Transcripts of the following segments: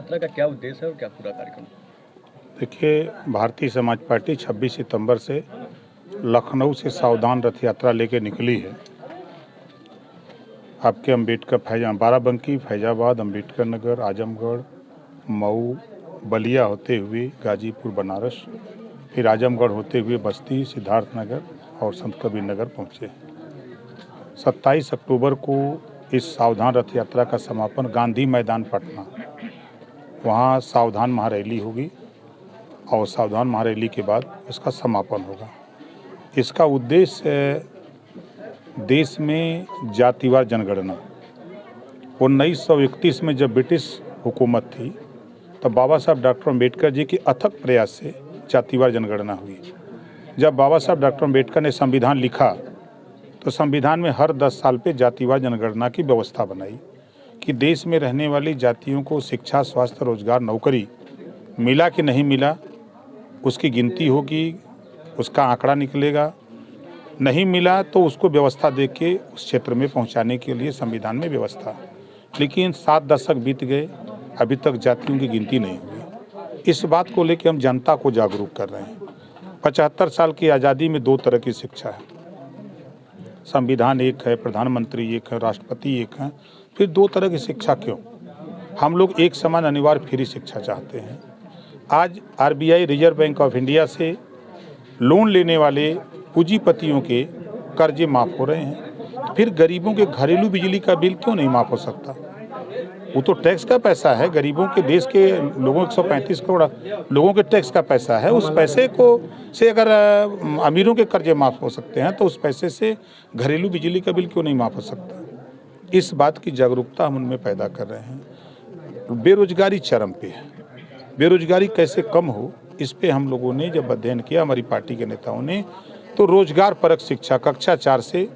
यात्रा का क्या उद्देश्य है और क्या पूरा कार्यक्रम? देखिए, भारतीय समाज पार्टी 26 सितंबर से लखनऊ से सावधान रथ यात्रा लेके निकली है। आपके अम्बेडकर बाराबंकी, फैजाबाद, अम्बेडकर नगर, आजमगढ़, मऊ, बलिया होते हुए गाजीपुर, बनारस, फिर आजमगढ़ होते हुए बस्ती, सिद्धार्थनगर और संत कबीर नगर पहुँचे। 27 अक्टूबर को इस सावधान रथ यात्रा का समापन गांधी मैदान पटना, वहाँ सावधान महारैली होगी और सावधान महारैली के बाद इसका समापन होगा। इसका उद्देश्य देश में जातिवार जनगणना 1931 में जब ब्रिटिश हुकूमत थी तब बाबा साहब डॉक्टर अम्बेडकर जी के अथक प्रयास से जातिवार जनगणना हुई। जब बाबा साहब डॉक्टर अम्बेडकर ने संविधान लिखा तो संविधान में हर 10 साल पे जातिवार जनगणना की व्यवस्था बनाई कि देश में रहने वाली जातियों को शिक्षा, स्वास्थ्य, रोजगार, नौकरी मिला कि नहीं मिला, उसकी गिनती होगी, उसका आंकड़ा निकलेगा। नहीं मिला तो उसको व्यवस्था दे के उस क्षेत्र में पहुंचाने के लिए संविधान में व्यवस्था। लेकिन 7 दशक बीत गए, अभी तक जातियों की गिनती नहीं हुई। इस बात को लेकर हम जनता को जागरूक कर रहे हैं। 75 साल की आज़ादी में 2 तरह की शिक्षा है। संविधान एक है, प्रधानमंत्री एक है, राष्ट्रपति एक है, फिर 2 तरह की शिक्षा क्यों? हम लोग एक समान अनिवार्य फ्री शिक्षा चाहते हैं। आज RBI, reserve bank of India से लोन लेने वाले पूंजीपतियों के कर्जे माफ़ हो रहे हैं, फिर गरीबों के घरेलू बिजली का बिल क्यों नहीं माफ़ हो सकता? वो तो टैक्स का पैसा है, गरीबों के, देश के लोगों 135 करोड़ लोगों के टैक्स का पैसा है। उस पैसे को से अगर अमीरों के कर्जे माफ़ हो सकते हैं तो उस पैसे से घरेलू बिजली का बिल क्यों नहीं माफ़ हो सकता? इस बात की जागरूकता हम उनमें पैदा कर रहे हैं। बेरोजगारी चरम पे है, बेरोजगारी कैसे कम हो, इस पे हम लोगों ने जब अध्ययन किया, हमारी पार्टी के नेताओं ने, तो रोजगार परक शिक्षा कक्षा 4 से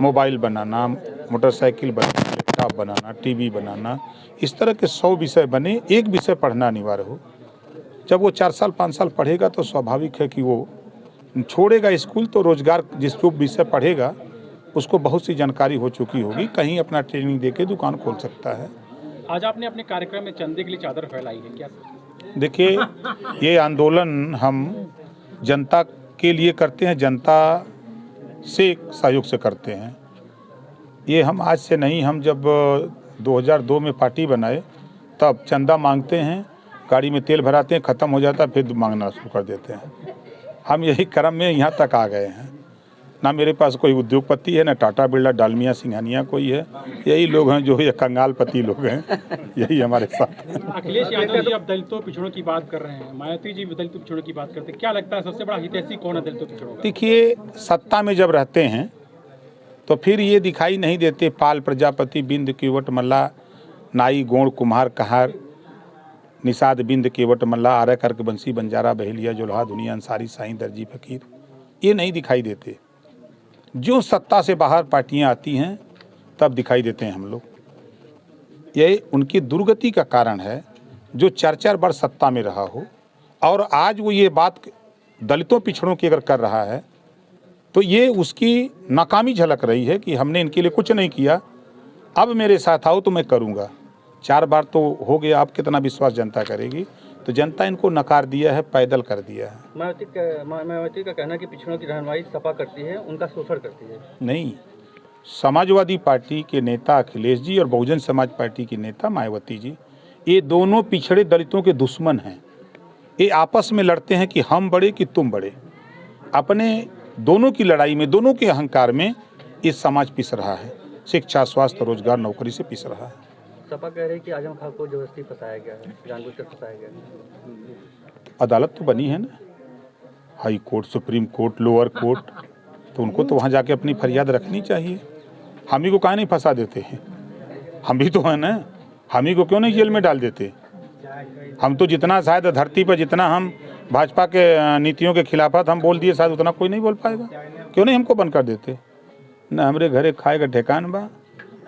मोबाइल बनाना, मोटरसाइकिल बनाना, लैपटॉप बनाना, टीवी बनाना, इस तरह के 100 विषय बने, एक विषय पढ़ना अनिवार्य हो। जब वो 4 साल 5 साल पढ़ेगा तो स्वाभाविक है कि वो छोड़ेगा स्कूल, तो रोजगार जिस जो विषय पढ़ेगा उसको बहुत सी जानकारी हो चुकी होगी, कहीं अपना ट्रेनिंग दे के दुकान खोल सकता है। आज आपने अपने कार्यक्रम में चंदे के लिए चादर फैलाई है, क्या? देखिए, ये आंदोलन हम जनता के लिए करते हैं, जनता से सहयोग से करते हैं। ये हम आज से नहीं, हम जब 2002 में पार्टी बनाए तब चंदा मांगते हैं, गाड़ी में तेल भराते हैं, ख़त्म हो जाता है, फिर मांगना शुरू कर देते हैं। हम यही क्रम में यहाँ तक आ गए हैं। ना मेरे पास कोई उद्योगपति है, ना टाटा बिरला, डालमिया, सिंघानिया कोई है। यही लोग हैं जो ये कंगालपति लोग हैं, यही हमारे साथ हैं। अखिलेश यादव जी अब दलितों पिछड़ों की बात कर रहे हैं, मायावती जी दलितों पिछड़ों की बात करते हैं, क्या लगता है सबसे बड़ा हितैषी कौन है दलितों पिछड़ों का? देखिए, सत्ता में जब रहते हैं तो फिर ये दिखाई नहीं देते पाल, प्रजापति, बिंद, केवट, मल्ला, नाई, गोंड, कुम्हार, कहार, निषाद, बिंद, केवट, मल्ला, आर्य, कर्क, बंसी, बंजारा, बहेलिया, जोल्हा, दुनिया, अंसारी, साईं, दर्जी, फकीर, ये नहीं दिखाई देते। जो सत्ता से बाहर पार्टियां आती हैं तब दिखाई देते हैं हम लोग। ये उनकी दुर्गति का कारण है, जो 4-4 वर्ष सत्ता में रहा हो और आज वो ये बात दलितों पिछड़ों की अगर कर रहा है तो ये उसकी नाकामी झलक रही है कि हमने इनके लिए कुछ नहीं किया, अब मेरे साथ आओ तो मैं करूँगा। 4 बार तो हो गया, अब कितना विश्वास जनता करेगी? तो जनता इनको नकार दिया है, पैदल कर दिया है। मायावती का कहना है कि पिछड़ों की रहनुमाई सपा करती है, उनका शोषण करती है। नहीं, समाजवादी पार्टी के नेता अखिलेश जी और बहुजन समाज पार्टी के नेता मायावती जी, ये दोनों पिछड़े दलितों के दुश्मन हैं। ये आपस में लड़ते हैं कि हम बड़े कि तुम बड़े। अपने दोनों की लड़ाई में, दोनों के अहंकार में ये समाज पिस रहा है। शिक्षा, स्वास्थ्य, रोजगार, नौकरी से पिस रहा है। सपा कह रही है कि आजम खान को जबरदस्ती फंसाया गया है, जानबूझकर फंसाया गया है। अदालत तो बनी है ना, high court, supreme court, lower court, तो उनको तो वहाँ जाके अपनी फरियाद रखनी चाहिए। हम ही को काहे नहीं फंसा देते हैं? हम भी तो हैं ना, हम ही को क्यों नहीं जेल में डाल देते? हम तो जितना शायद धरती पर जितना हम भाजपा के नीतियों के खिलाफत हम बोल दिए, शायद उतना कोई नहीं बोल पाएगा। क्यों नहीं हमको बंद कर देते? न हमरे घरे खाए का ठेकान बा,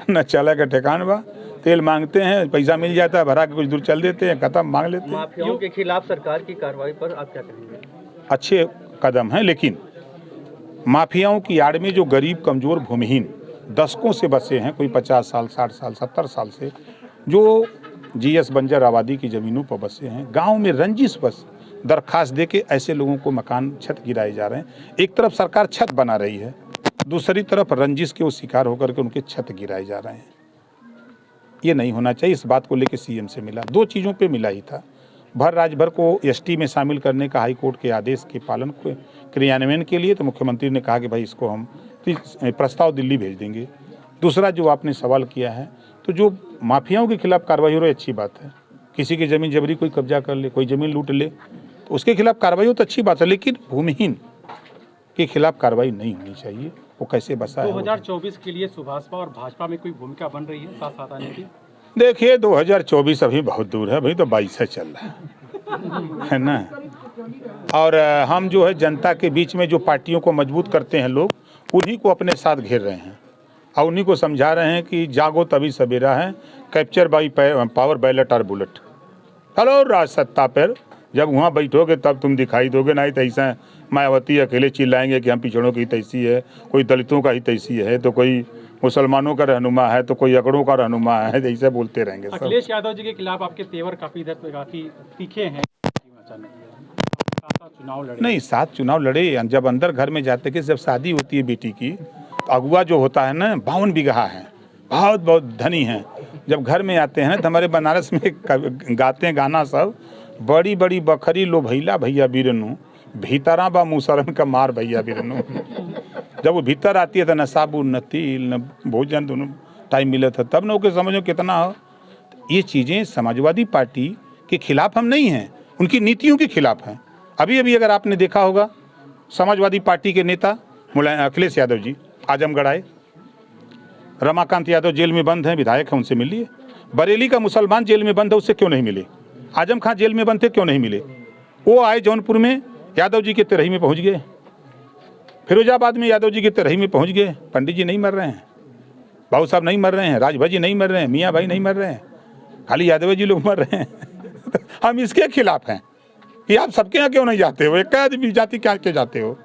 न चला का ठेकान बा। तेल मांगते हैं, पैसा मिल जाता है, भरा के कुछ दूर चल देते हैं, खत्म, मांग लेते हैं। माफियाओं के खिलाफ सरकार की कार्रवाई पर आप क्या कहेंगे? अच्छे कदम हैं, लेकिन माफियाओं की आड़ में जो गरीब, कमजोर, भूमिहीन दशकों से बसे हैं, कोई 50 साल, 60 साल, 70 साल से, जो जीएस बंजर आबादी की ज़मीनों पर बसे हैं। गांव में रंजिश बस दरखास्त दे के ऐसे लोगों को मकान छत गिराए जा रहे हैं। एक तरफ सरकार छत बना रही है, दूसरी तरफ रंजिश के वो शिकार होकर के उनके छत गिराए जा रहे हैं। ये नहीं होना चाहिए। इस बात को लेकर सीएम से मिला, 2 चीज़ों पे मिला ही था। भर राज्यभर को एसटी में शामिल करने का हाईकोर्ट के आदेश के पालन को क्रियान्वयन के लिए तो मुख्यमंत्री ने कहा कि भाई इसको हम प्रस्ताव दिल्ली भेज देंगे। दूसरा जो आपने सवाल किया है, तो जो माफियाओं के खिलाफ कार्रवाई हो रही है, अच्छी बात है। किसी की ज़मीन जबरी कोई कब्जा कर ले, कोई ज़मीन लूट ले, तो उसके खिलाफ कार्रवाई हो तो अच्छी बात है, लेकिन भूमिहीन के खिलाफ कार्रवाई नहीं होनी चाहिए। वो कैसे बसा है। 2024 के लिए सुभाषपा और भाजपा में कोई भूमिका बन रही है साथ साथ आने की? देखिए 2024 अभी बहुत दूर है, अभी तो 22 चल रहा है ना। और हम जो है जनता के बीच में जो पार्टियों को मजबूत करते हैं लोग, उन्हीं को अपने साथ घेर रहे हैं और उन्हीं को समझा रहे हैं कि जागो तभी सवेरा है, कैप्चर बाई पावर बैलेट और बुलेट। चलो राज सत्ता पर जब वहाँ बैठोगे तब तुम दिखाई दोगे, नहीं तो ऐसा मायावती अकेले चिल्लाएंगे कि हम पिछड़ों की तैसी है, कोई दलितों का ही तैसी है, तो कोई मुसलमानों का रहनुमा है, तो कोई अकड़ों का रहनुमा है, ऐसे बोलते रहेंगे। अखिलेश यादव जी के खिलाफ आपके तेवर काफी तीखे हैं। चुनाव लड़े नहीं, 7 चुनाव लड़े। जब अंदर घर में जाते कि जब शादी होती है बेटी की, तो अगुआ जो होता है ना 52 बीघा है, बहुत बहुत धनी है। जब घर में आते हैं तो हमारे बनारस में गाते हैं गाना सब, बड़ी बड़ी बखरी लो भैला भैया बीरनू, भीतरा बा मुसरन का मार भैया बीरनू। जब वो भीतर आती है तो न साबुन न तेल न भोजन दोनों टाइम मिला था, तब न ओके समझो कितना हो। ये चीज़ें समाजवादी पार्टी के खिलाफ हम नहीं हैं, उनकी नीतियों के खिलाफ हैं। अभी अभी अगर आपने देखा होगा, समाजवादी पार्टी के नेता अखिलेश यादव जी आजमगढ़ आए, रमाकांत यादव जेल में बंद हैं, विधायक हैं, उनसे मिलिए। बरेली का मुसलमान जेल में बंद है, उससे क्यों नहीं मिले? आजम खां जेल में बंद थे, क्यों नहीं मिले? वो आए जौनपुर में, यादव जी के तिरही में पहुंच गए। फिरोजाबाद में यादव जी के तिरही में पहुंच गए। पंडित जी नहीं मर रहे हैं, बाबू साहब नहीं मर रहे हैं, राजभर जी नहीं मर रहे हैं, मियाँ भाई नहीं मर रहे हैं, खाली यादव जी लोग मर रहे हैं। हम इसके खिलाफ हैं कि आप सबके यहाँ क्यों नहीं जाते हो? एक आदमी जाति क्या के जाते हो?